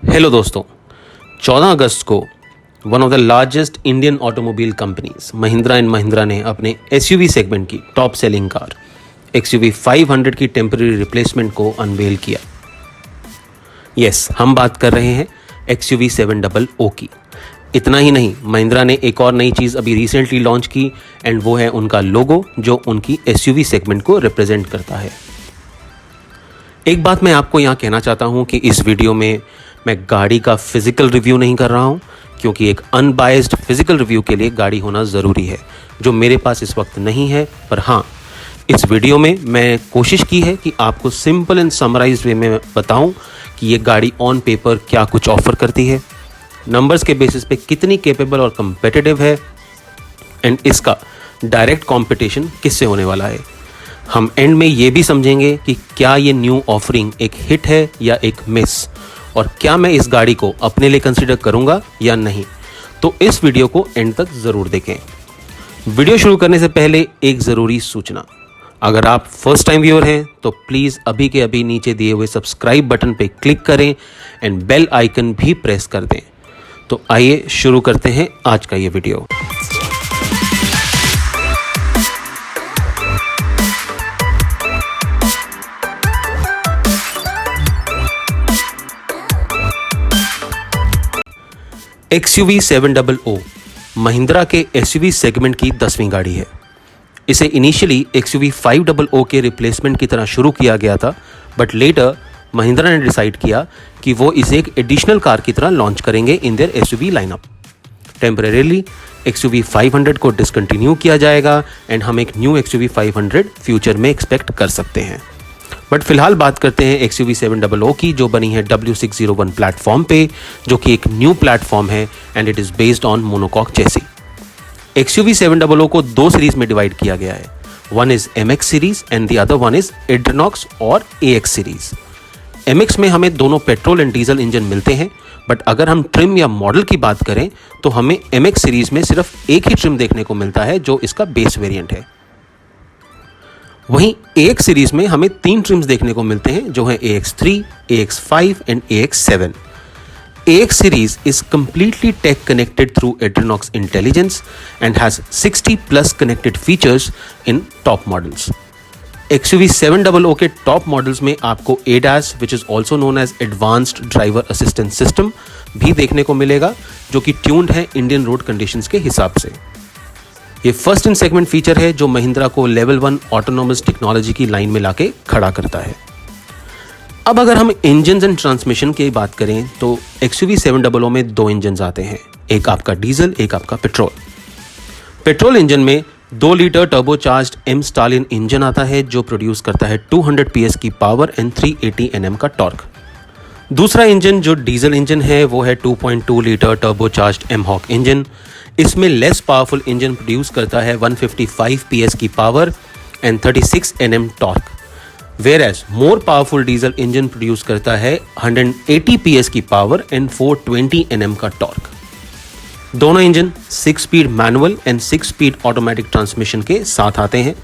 Hello दोस्तों, 14 अगस्त को one of the largest Indian automobile companies Mahindra and Mahindra ने अपने एसयूवी सेगमेंट की टॉप सेलिंग कार XUV 500 की टेम्पररी रिप्लेसमेंट को अनवेल किया। यस, हम बात कर रहे हैं XUV 700 की। इतना ही नहीं, महिंद्रा ने एक और नई चीज़ अभी रिसेंटली लॉन्च की एंड वो है उनका लोगो जो उनकी एसयूवी सेगमेंट को रिप्रेजेंट करता है। एक बात मैं आपको यहाँ कहना चाहता हूँ कि इस वीडियो में मैं गाड़ी का फिजिकल रिव्यू नहीं कर रहा हूँ, क्योंकि एक अनबायस्ड फिजिकल रिव्यू के लिए गाड़ी होना ज़रूरी है, जो मेरे पास इस वक्त नहीं है। पर हाँ, इस वीडियो में मैं कोशिश की है कि आपको सिंपल एंड समराइज्ड वे में बताऊं कि ये गाड़ी ऑन पेपर क्या कुछ ऑफर करती है, नंबर्स के बेसिस पे कितनी कैपेबल और कम्पिटिटिव है, एंड इसका डायरेक्ट कंपटीशन किससे होने वाला है। हम एंड में ये भी समझेंगे कि क्या ये न्यू ऑफरिंग एक हिट है या एक मिस, और क्या मैं इस गाड़ी को अपने लिए कंसीडर करूंगा या नहीं। तो इस वीडियो को एंड तक ज़रूर देखें। वीडियो शुरू करने से पहले एक ज़रूरी सूचना, अगर आप फर्स्ट टाइम व्यूअर हैं तो प्लीज़ अभी के अभी नीचे दिए हुए सब्सक्राइब बटन पे क्लिक करें एंड बेल आइकन भी प्रेस कर दें। तो आइए शुरू करते हैं आज का ये वीडियो। XUV 700 महिंद्रा के एसयूवी सेगमेंट की 10वीं गाड़ी है। इसे इनिशियली XUV 500 के रिप्लेसमेंट की तरह शुरू किया गया था, बट लेटर महिंद्रा ने डिसाइड किया कि वो इसे एक एडिशनल कार की तरह लॉन्च करेंगे in their SUV lineup. Temporarily XUV 500 को डिसकंटिन्यू किया जाएगा एंड हम एक न्यू XUV 500 फ्यूचर में एक्सपेक्ट कर सकते हैं। बट फिलहाल बात करते हैं XUV 700 की, जो बनी है W601 प्लेटफॉर्म पे, जो कि एक न्यू प्लेटफॉर्म है and it is based on monocoque chassis. XUV 700 को दो सीरीज में डिवाइड किया गया है। One is MX series and the other one is एड्रेनॉक्स और AX सीरीज। MX में हमें दोनों पेट्रोल एंड डीजल इंजन मिलते हैं, बट अगर हम ट्रिम या मॉडल की बात करें तो हमें MX सीरीज में सिर्फ एक ही ट्रिम देखने को मिलता है, जो इसका बेस वेरिएंट है। वहीं AX सीरीज में हमें 3 ट्रिम्स देखने को मिलते हैं, जो है AX3, AX5 and AX7। AX series is completely tech connected through Adrenox intelligence and has 60+ connected features in top models. XUV 700 के टॉप मॉडल्स में आपको ADAS, which is also known as Advanced Driver Assistance System, भी देखने को मिलेगा, जो कि tuned है इंडियन रोड कंडीशंस के हिसाब से। ये फर्स्ट इन सेगमेंट फीचर है जो महिंद्रा को लेवल 1 ऑटोनोमस टेक्नोलॉजी की लाइन में लाके खड़ा करता है। अब अगर हम इंजन एंड ट्रांसमिशन की बात करें तो XUV 700 में 2 इंजन आते हैं, एक आपका डीजल, एक आपका पेट्रोल। पेट्रोल इंजन में 2 litre turbocharged M stallion engine आता है, जो प्रोड्यूस करता है 200 PS की पावर एंड 380 Nm का टॉर्क। दूसरा इंजन जो डीजल इंजन है वो है 2.2 लीटर टर्बोचार्ज्ड M-Hawk इंजन। इसमें लेस पावरफुल इंजन प्रोड्यूस करता है 155 PS की power and 36 Nm torque, whereas more powerful diesel engine produce करता है 180 PS की पावर एंड 420 Nm का टॉर्क। दोनों engine 6 speed manual and 6 speed automatic transmission के साथ आते हैं,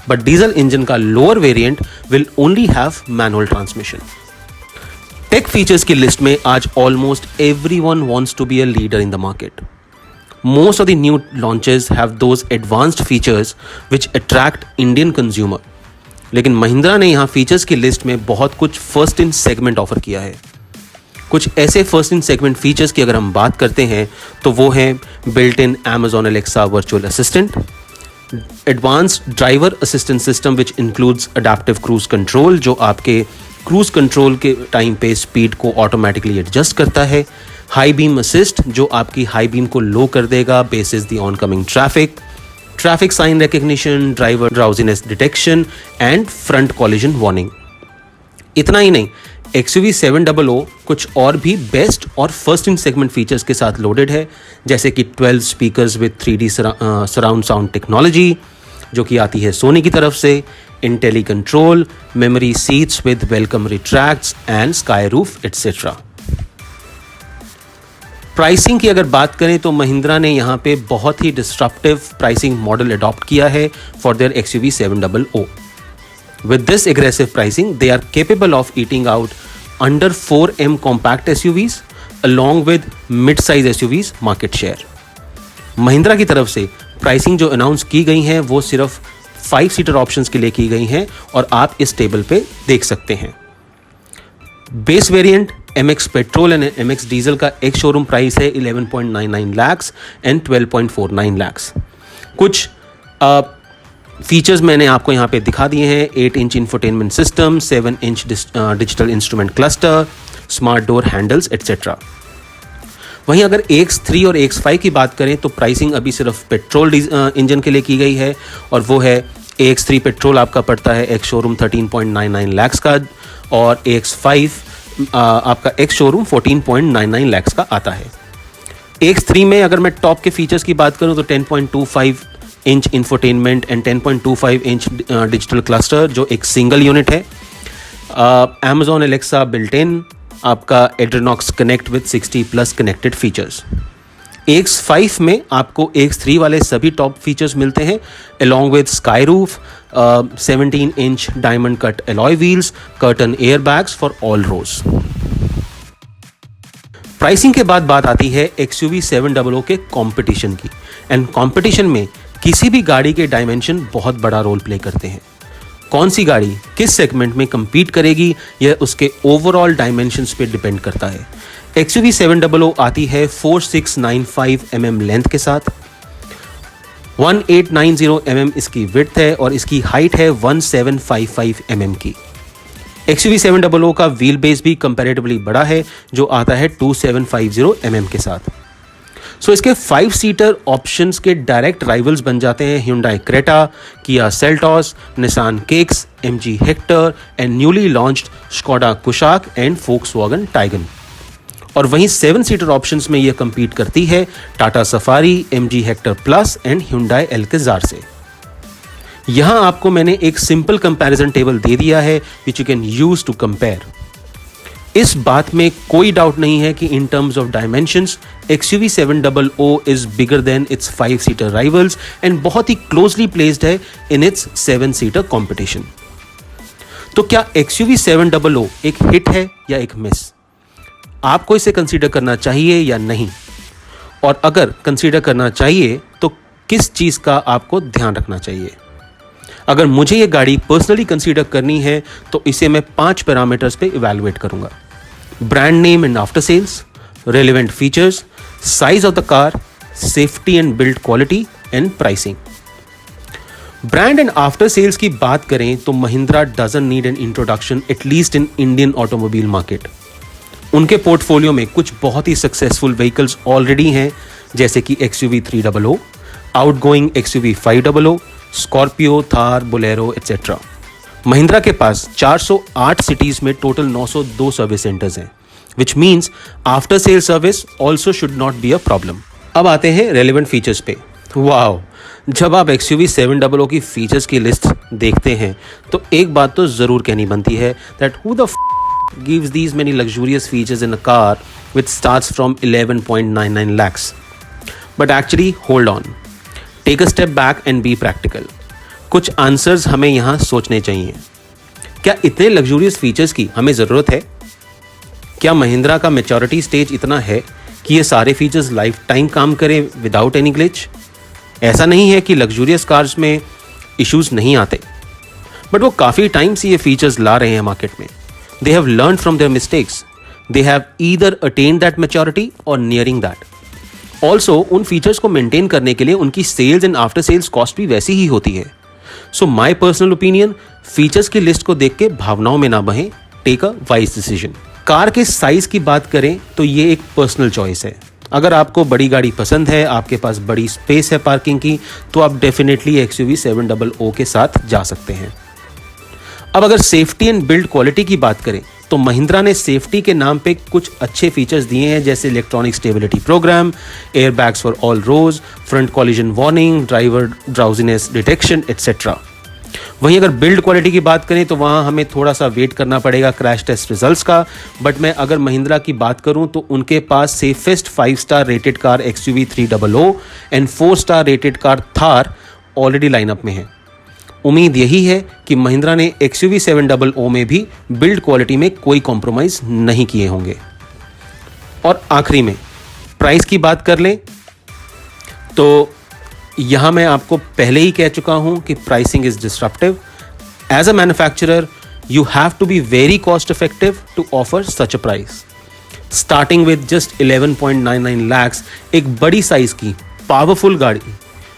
बट डीजल इंजन का lower variant will only have manual transmission. Tech features की लिस्ट में आज almost everyone wants to be a leader in the market. Most of the new launches have those advanced features which attract Indian consumer. लेकिन महिंद्रा ने यहाँ features की list में बहुत कुछ फर्स्ट इन सेगमेंट ऑफर किया है। कुछ ऐसे फर्स्ट इन सेगमेंट फीचर्स की अगर हम बात करते हैं तो वो है built in Amazon Alexa virtual assistant, advanced driver assistant system which includes adaptive cruise control, जो आपके क्रूज कंट्रोल के टाइम पे स्पीड को ऑटोमेटिकली एडजस्ट करता है, हाई बीम असिस्ट जो आपकी हाई बीम को लो कर देगा basis the oncoming traffic sign recognition, driver drowsiness detection and front collision warning. इतना ही नहीं, XUV 700 कुछ और भी बेस्ट और फर्स्ट इन सेगमेंट फीचर्स के साथ लोडेड है, जैसे कि 12 speakers with 3D surround sound technology जो कि आती है सोनी की तरफ से, Intelli control, memory seats with welcome retracts and sky roof etcetera. Pricing की अगर बात करें तो महिंद्रा ने यहाँ पे बहुत ही डिस्ट्रप्टिव प्राइसिंग मॉडल अडॉप्ट किया है for their XUV 700। With this aggressive pricing, they are capable of eating out under 4M compact SUVs along with mid-size SUVs market share. Mahindra की तरफ से प्राइसिंग जो अनाउंस की गई हैं वो सिर्फ 5 सीटर ऑप्शंस के लिए की गई हैं और आप इस टेबल पे देख सकते हैं। Base variant MX petrol and MX diesel का एक शोरूम प्राइस है 11.99 लाख्स एंड 12.49 लाख्स। कुछ फीचर्स मैंने आपको यहाँ पे दिखा दिए हैं। 8 inch infotainment system, 7 inch digital instrument cluster, smart door handles etcetera. वहीं अगर AX3 और AX5 की बात करें तो प्राइसिंग अभी सिर्फ पेट्रोल इंजन के लिए की गई है और वो है AX3 पेट्रोल आपका पड़ता है एक्स शोरूम 13.99 लाख्स का और AX5 आपका एक्स शोरूम 14.99 लाख्स का आता है। AX3 में अगर मैं टॉप के फीचर्स की बात करूं तो 10.25 inch infotainment and 10.25 inch digital cluster जो एक सिंगल यूनिट है। Amazon Alexa बिल्ट इन, आपका Adrenox connect with 60+ connected features. AX5 में आपको AX3 वाले सभी टॉप फीचर्स मिलते हैं along with sky roof, 17 inch diamond cut alloy wheels, curtain airbags for all rows। Pricing के बाद बात आती है XUV700 के कंपटीशन की एंड कंपटीशन में किसी भी गाड़ी के डायमेंशन बहुत बड़ा रोल प्ले करते हैं। कौन सी गाड़ी किस सेगमेंट में compete करेगी यह उसके ओवरऑल डायमेंशंस पे डिपेंड करता है। XUV700 आती है 4695 mm लेंथ के साथ, 1890 mm इसकी विड्थ है और इसकी हाइट है 1755 mm की। XUV700 का व्हील बेस भी कंपैरेटिवली बड़ा है जो आता है 2750 mm के साथ। सो इसके 5 सीटर ऑप्शंस के डायरेक्ट राइवल्स बन जाते हैं Hyundai Creta, Kia Seltos, Nissan Kicks, MG Hector and newly launched Skoda Kushaq and Volkswagen Taycan। और वहीं 7 सीटर ऑप्शंस में यह कंपीट करती है Tata safari, MG Hector Plus and Hyundai Alcazar से। यहां आपको मैंने एक सिंपल कंपैरिजन टेबल दे दिया है which you can use to compare. इस बात में कोई डाउट नहीं है कि in terms of dimensions XUV700 is bigger than its 5 seater rivals and बहुत ही क्लोजली प्लेस्ड है इन इट्स 7 सीटर कॉम्पिटिशन। तो क्या XUV700 एक हिट है या एक मिस? आपको इसे कंसीडर करना चाहिए या नहीं? और अगर कंसीडर करना चाहिए तो किस चीज का आपको ध्यान रखना चाहिए? अगर मुझे ये गाड़ी पर्सनली कंसीडर करनी है तो इसे मैं 5 पैरामीटर्स पे इवैल्यूएट करूंगा। Brand name and after sales, relevant features, size of the car, safety and build quality and pricing. Brand and after sales की बात करें तो Mahindra doesn't need an introduction at least in Indian automobile market. उनके portfolio में कुछ बहुत ही successful vehicles already हैं जैसे कि XUV300, outgoing XUV500, Scorpio, Thar, Bolero etcetera. Mahindra के पास 408 सिटीज में टोटल 902 सर्विस सेंटर्स हैं which means after sale service also should not be a problem. अब आते हैं रेलेवेंट फीचर्स पे। वाओ, जब आप XUV700 की फीचर्स की लिस्ट देखते हैं तो एक बात तो जरूर कहनी बनती है that who the gives these many luxurious features in a car which starts from 11.99 lakhs. But actually, hold on. Take a step back and be practical. कुछ आंसर्स हमें यहाँ सोचने चाहिए। क्या इतने लग्जूरियस फीचर्स की हमें ज़रूरत है? क्या महिंद्रा का मैच्योरिटी स्टेज इतना है कि ये सारे फीचर्स लाइफ टाइम काम करें विदाउट एनी ग्लिच? ऐसा नहीं है कि लग्जूरियस कार्स में इश्यूज नहीं आते, बट वो काफ़ी टाइम से ये फीचर्स ला रहे हैं मार्केट में। They have learned from their mistakes. They have either attained that maturity or nearing that. Also, उन फीचर्स को मेंटेन करने के लिए उनकी sales and after sales cost भी वैसी ही होती है। So my personal opinion, features की लिस्ट को देख के भावनाओं में ना बहें, take a wise decision. Car के साइज की बात करें तो ये एक पर्सनल चॉइस है। अगर आपको बड़ी गाड़ी पसंद है, आपके पास बड़ी स्पेस है पार्किंग की, तो आप डेफिनेटली XUV700 के साथ जा सकते हैं। अब अगर सेफ्टी एंड बिल्ड क्वालिटी की बात करें तो महिंद्रा ने सेफ्टी के नाम पे कुछ अच्छे फीचर्स दिए हैं जैसे electronic stability programme, airbags for all rows, front collision warning, driver drowsiness detection etcetera. वहीं अगर बिल्ड क्वालिटी की बात करें तो वहाँ हमें थोड़ा सा वेट करना पड़ेगा क्रैश टेस्ट रिजल्ट्स का, बट मैं अगर महिंद्रा की बात करूँ तो उनके पास safest 5 star rated car XUV300 and 4 star rated car Thar already lineup में है। उम्मीद यही है कि महिंद्रा ने XUV 700 में भी बिल्ड क्वालिटी में कोई कॉम्प्रोमाइज़ नहीं किए होंगे। और आखिरी में प्राइस की बात कर लें तो यहाँ मैं आपको पहले ही कह चुका हूँ कि pricing is disruptive. As a manufacturer you have to be very cost effective to offer such a price. Starting with just 11.99 lakhs, एक बड़ी साइज की पावरफुल गाड़ी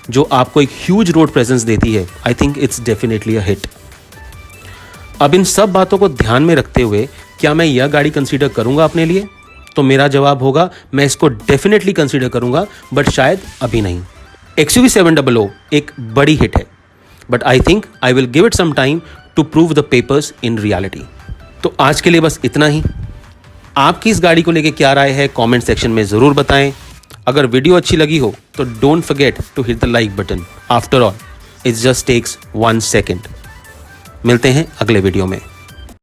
जो आपको एक ह्यूज रोड प्रेजेंस देती है, I think it's definitely a hit. अब इन सब बातों को ध्यान में रखते हुए क्या मैं यह गाड़ी कंसीडर करूंगा अपने लिए? तो मेरा जवाब होगा मैं इसको डेफिनेटली कंसीडर करूंगा, बट शायद अभी नहीं। XUV 700 एक बड़ी हिट है, but I think I will give it some time to prove the papers in reality. तो आज के लिए बस इतना ही। आपकी इस गाड़ी को लेके क्या राय है कमेंट सेक्शन में ज़रूर बताएं। अगर वीडियो अच्छी लगी हो तो don't forget to hit the like button. After all it just takes 1 second. मिलते हैं अगले वीडियो में।